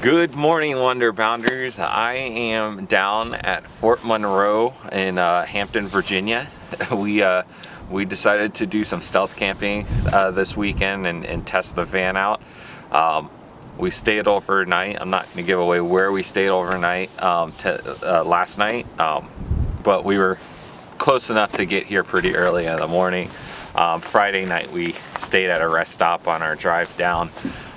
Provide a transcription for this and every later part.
Good morning, Wonder Bounders. I am down at Fort Monroe in Hampton, Virginia. We decided to do some stealth camping this weekend and test the van out. We stayed overnight. I'm not going to give away where we stayed overnight last night, but we were close enough to get here pretty early in the morning. Friday night we stayed at a rest stop on our drive down.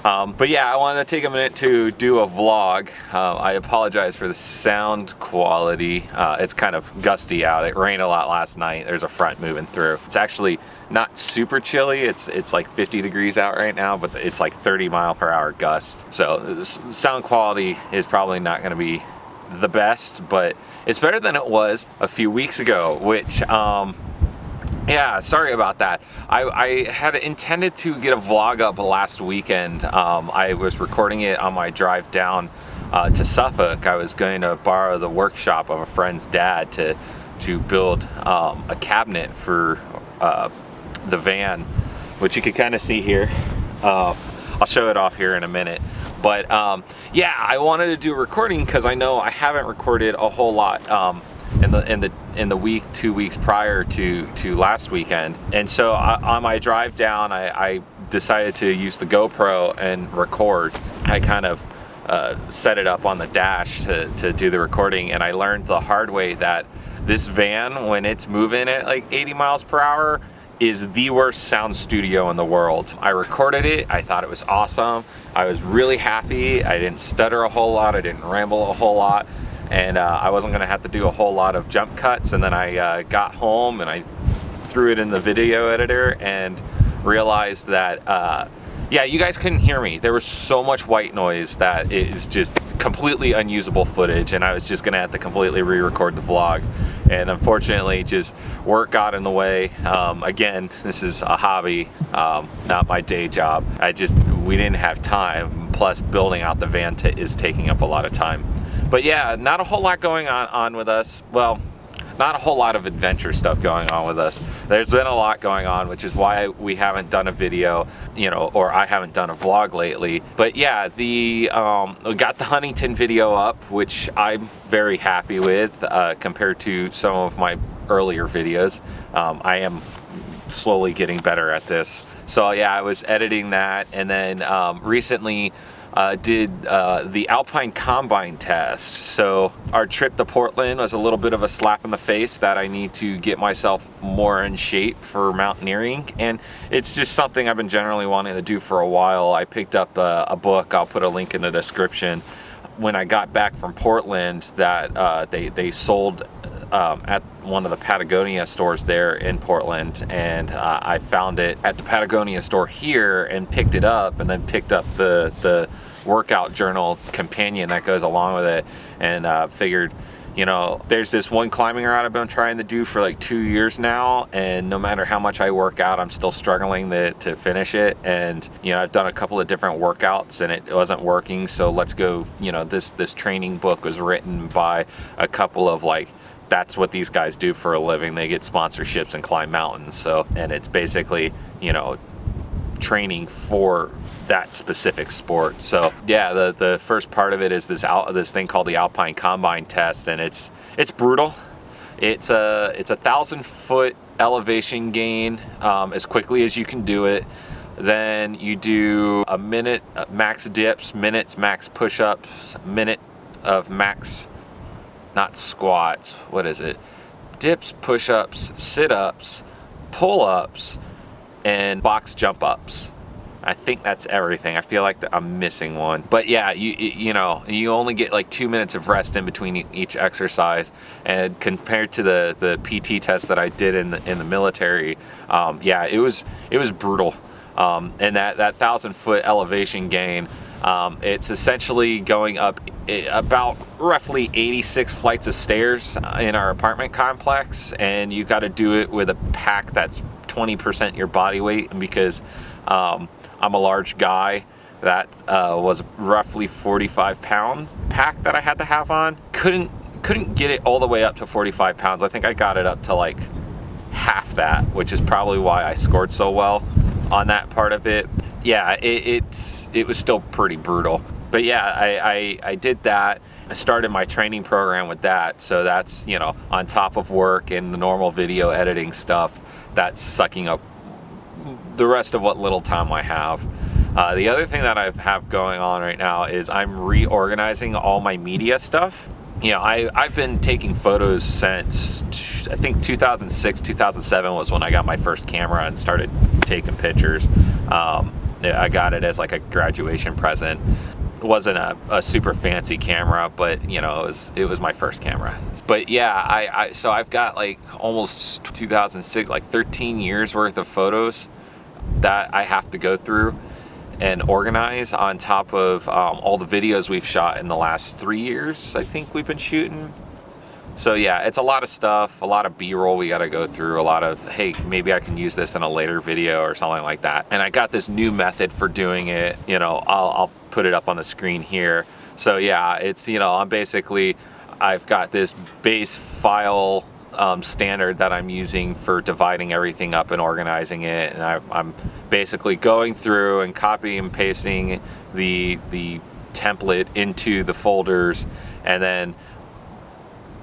But yeah, I wanted to take a minute to do a vlog. I apologize for the sound quality. It's kind of gusty out. It rained a lot last night. There's a front moving through. It's actually not super chilly. It's like 50 degrees out right now, but it's like 30-mile-per-hour gusts. So the sound quality is probably not going to be the best, but it's better than it was a few weeks ago, which yeah, sorry about that. I had intended to get a vlog up last weekend. I was recording it on my drive down to Suffolk. I was going to borrow the workshop of a friend's dad to build a cabinet for the van, which you can kind of see here. I'll show it off here in a minute. But yeah, I wanted to do a recording because I know I haven't recorded a whole lot in the week, 2 weeks prior to last weekend. And so on my drive down, I decided to use the GoPro and record. I kind of set it up on the dash to do the recording, and I learned the hard way that this van, when it's moving at like 80 miles per hour, is the worst sound studio in the world. I recorded it, I thought it was awesome. I was really happy. I didn't stutter a whole lot, I didn't ramble a whole lot. And I wasn't gonna have to do a whole lot of jump cuts. And then I got home and I threw it in the video editor and realized that, yeah, you guys couldn't hear me. There was so much white noise that it is just completely unusable footage, and I was just gonna have to completely re-record the vlog. And unfortunately, just work got in the way. Again, this is a hobby, not my day job. We didn't have time. Plus, building out the van is taking up a lot of time. But yeah, not a whole lot going on with us. Well, not a whole lot of adventure stuff going on with us. There's been a lot going on, which is why we haven't done a video, or I haven't done a vlog lately. But yeah, we got the Huntington video up, which I'm very happy with compared to some of my earlier videos. I am slowly getting better at this. So yeah, I was editing that, and then recently did the Alpine Combine test. So our trip to Portland was a little bit of a slap in the face that I need to get myself more in shape for mountaineering, and it's just something I've been generally wanting to do for a while. I picked up a book, I'll put a link in the description, when I got back from Portland that they sold at one of the Patagonia stores there in Portland, and I found it at the Patagonia store here and picked it up, and then picked up the workout journal companion that goes along with it, and figured, there's this one climbing route I've been trying to do for like 2 years now, and no matter how much I work out, I'm still struggling to finish it. And I've done a couple of different workouts and it wasn't working, so let's go. This training book was written by a couple of that's what these guys do for a living. They get sponsorships and climb mountains. So, and it's basically, training for that specific sport. So yeah, the first part of it is this thing called the Alpine Combine test, and it's brutal. It's a 1,000-foot elevation gain as quickly as you can do it. Then you do a minute max dips, minutes max push-ups, minute of max, not squats, what is it? Dips, push-ups, sit-ups, pull-ups, and box jump-ups. I think that's everything. I feel like I'm missing one. But yeah, you only get like 2 minutes of rest in between each exercise. And compared to the PT test that I did in the military, yeah, it was brutal. And that 1,000-foot elevation gain, it's essentially going up about roughly 86 flights of stairs in our apartment complex, and you got to do it with a pack that's 20% your body weight. And because I'm a large guy, that was roughly 45-pound pack that I had to have on. Couldn't get it all the way up to 45 pounds. I think I got it up to like half that, which is probably why I scored so well on that part of it. Yeah, it was still pretty brutal. But yeah, I did that. I started my training program with that. So that's, you know, on top of work and the normal video editing stuff, that's sucking up the rest of what little time I have. The other thing that I have going on right now is I'm reorganizing all my media stuff. You know, I've been taking photos since, I think 2006, 2007 was when I got my first camera and started taking pictures. I got it as like a graduation present. It wasn't a super fancy camera, but you know, it was my first camera. But yeah, so I've got like almost 2006, like 13 years worth of photos that I have to go through and organize on top of all the videos we've shot in the last 3 years. I think we've been shooting. So yeah, it's a lot of stuff, a lot of B-roll we got to go through, a lot of, hey, maybe I can use this in a later video or something like that. And I got this new method for doing it. You know, I'll put it up on the screen here. So yeah, it's, you know, I've got this base file standard that I'm using for dividing everything up and organizing it, and I'm basically going through and copying and pasting the template into the folders, and then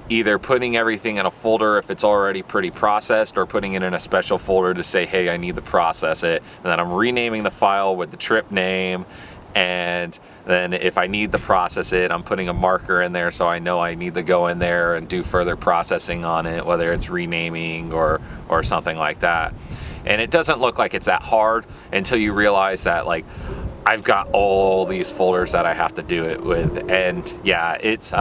either putting everything in a folder if it's already pretty processed, or putting it in a special folder to say, hey, I need to process it, and then I'm renaming the file with the trip name. And then if I need to process it, I'm putting a marker in there so I know I need to go in there and do further processing on it, whether it's renaming or something like that. And it doesn't look like it's that hard until you realize that, like, I've got all these folders that I have to do it with. And yeah, it's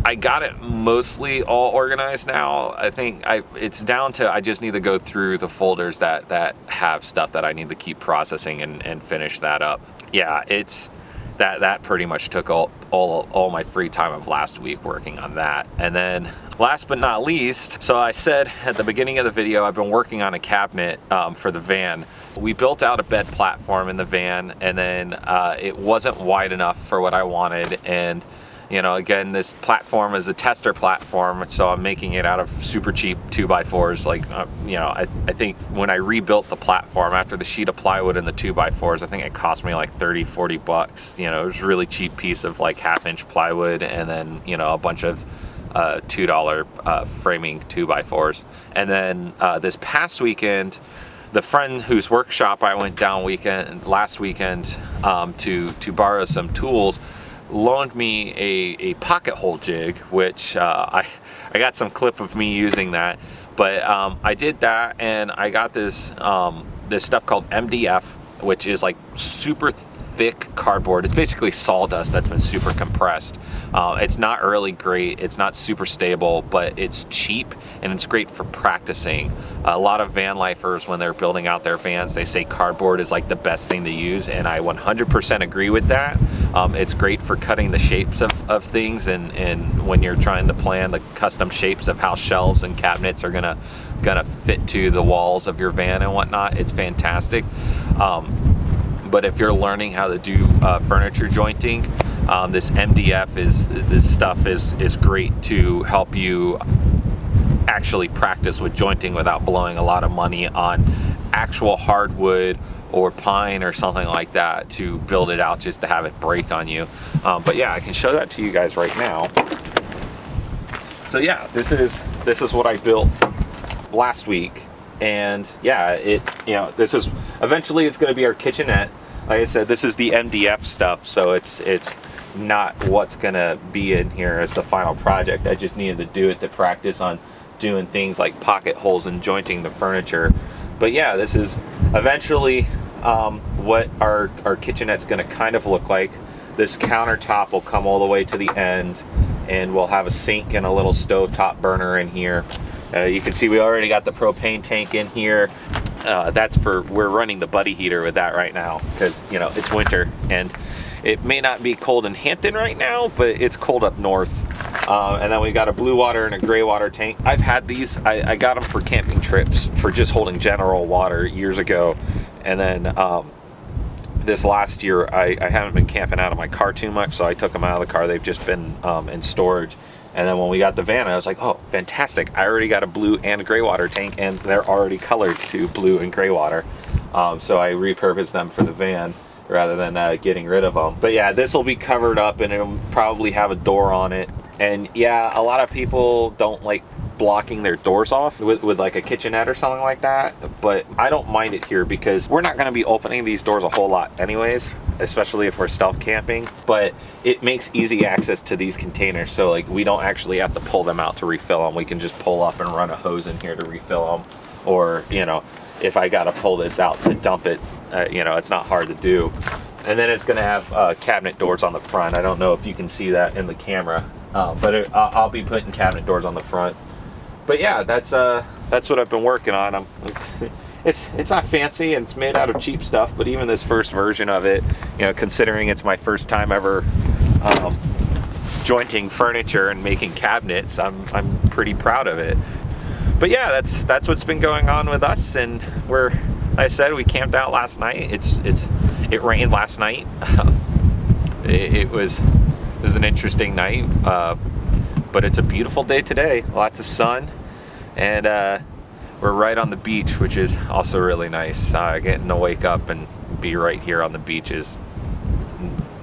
I got it mostly all organized now. I think it's down to, I just need to go through the folders that have stuff that I need to keep processing and finish that up. Yeah, it's that pretty much took all my free time of last week working on that. And then last but not least, so I said at the beginning of the video, I've been working on a cabinet for the van. We built out a bed platform in the van, and then it wasn't wide enough for what I wanted. And you know, again, this platform is a tester platform, so I'm making it out of super cheap 2x4s. Like, you know, I think when I rebuilt the platform after the sheet of plywood and the 2x4s, I think it cost me like 30-40 bucks. You know, it was a really cheap piece of like 1/2-inch plywood, and then, you know, a bunch of $2 framing 2x4s. And then this past weekend, the friend whose workshop I went down last weekend to borrow some tools loaned me a pocket hole jig, which I got some clip of me using that. But I did that, and I got this this stuff called MDF, which is like super thick cardboard. It's basically sawdust that's been super compressed. It's not really great, it's not super stable, but it's cheap and it's great for practicing. A lot of van lifers, when they're building out their vans, they say cardboard is like the best thing to use, and I 100% agree with that. It's great for cutting the shapes of things, and when you're trying to plan the custom shapes of how shelves and cabinets are gonna fit to the walls of your van and whatnot, it's fantastic. But if you're learning how to do furniture jointing, this MDF this stuff is great to help you actually practice with jointing without blowing a lot of money on actual hardwood or pine or something like that to build it out just to have it break on you. But yeah, I can show that to you guys right now. So yeah, this is what I built last week. And yeah, this is eventually it's going to be our kitchenette. Like I said, this is the MDF stuff, so it's not what's going to be in here as the final project. I just needed to do it to practice on doing things like pocket holes and jointing the furniture. But yeah, this is eventually what our kitchenette's going to kind of look like. This countertop will come all the way to the end, and we'll have a sink and a little stovetop burner in here. You can see we already got the propane tank in here. We're running the buddy heater with that right now because, you know, it's winter and it may not be cold in Hampton right now, but it's cold up north. And then we got a blue water and a gray water tank. I've had these, I got them for camping trips for just holding general water years ago. And then this last year, I haven't been camping out of my car too much, so I took them out of the car. They've just been in storage. And then when we got the van, I was like, oh, fantastic. I already got a blue and a gray water tank, and they're already colored to blue and gray water. So I repurposed them for the van. rather than getting rid of them. But yeah, this will be covered up and it'll probably have a door on it. And yeah, a lot of people don't like blocking their doors off with like a kitchenette or something like that, but I don't mind it here because we're not going to be opening these doors a whole lot anyways, especially if we're stealth camping. But it makes easy access to these containers, so like we don't actually have to pull them out to refill them. We can just pull up and run a hose in here to refill them, or you know, if I gotta pull this out to dump it, you know, it's not hard to do. And then it's going to have cabinet doors on the front. I don't know if you can see that in the camera, but I'll be putting cabinet doors on the front. But yeah, that's what I've been working on. It's not fancy and it's made out of cheap stuff, but even this first version of it, you know, considering it's my first time ever jointing furniture and making cabinets, I'm pretty proud of it. But yeah, that's what's been going on with us, and like I said, we camped out last night. It rained last night. It was an interesting night. But it's a beautiful day today, lots of sun, and we're right on the beach, which is also really nice. Getting to wake up and be right here on the beach is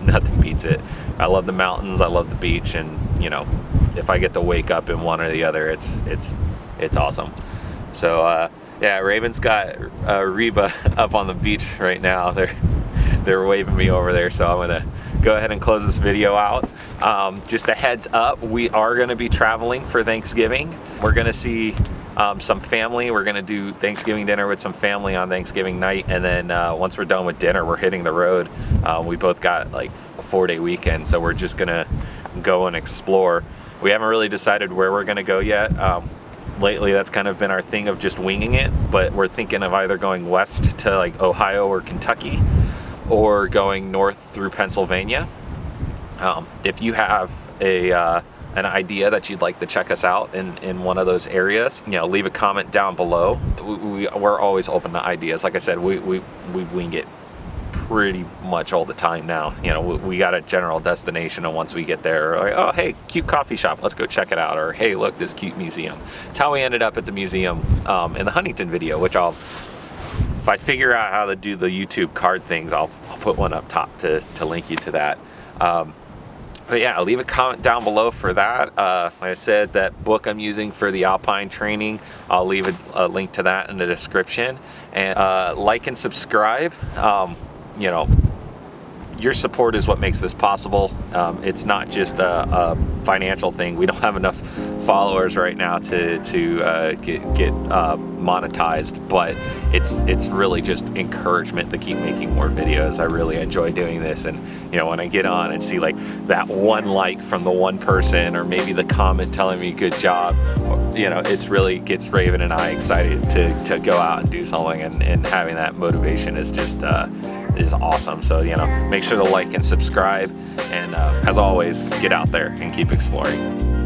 nothing beats it. I love the mountains, I love the beach, and you know, if I get to wake up in one or the other, it's awesome. So yeah, Raven's got Reba up on the beach right now. They're waving me over there, so I'm gonna go ahead and close this video out. Just a heads up, we are going to be traveling for Thanksgiving. We're going to see some family. We're going to do Thanksgiving dinner with some family on Thanksgiving night, and then once we're done with dinner, we're hitting the road. We both got like a 4-day weekend, so we're just going to go and explore. We haven't really decided where we're going to go yet. Lately, that's kind of been our thing of just winging it, but we're thinking of either going west to like Ohio or Kentucky, or going north through Pennsylvania. If you have an idea that you'd like to check us out in one of those areas, you know, leave a comment down below. We're always open to ideas. Like I said, we wing it pretty much all the time now. You know, we got a general destination, and once we get there, we're like, oh hey, cute coffee shop, let's go check it out, or hey, look, this cute museum. It's how we ended up at the museum in the Huntington video, which if I figure out how to do the YouTube card things, I'll put one up top to link you to that. But yeah, leave a comment down below for that. Like I said, that book I'm using for the Alpine training, I'll leave a link to that in the description. And like and subscribe. You know, your support is what makes this possible. It's not just a financial thing. We don't have enough followers right now to get monetized, but it's really just encouragement to keep making more videos. I really enjoy doing this, and you know, when I get on and see like that one like from the one person, or maybe the comment telling me good job, you know, it's really gets Raven and I excited to go out and do something, and having that motivation is just is awesome. So you know, make sure to like and subscribe, and as always, get out there and keep exploring.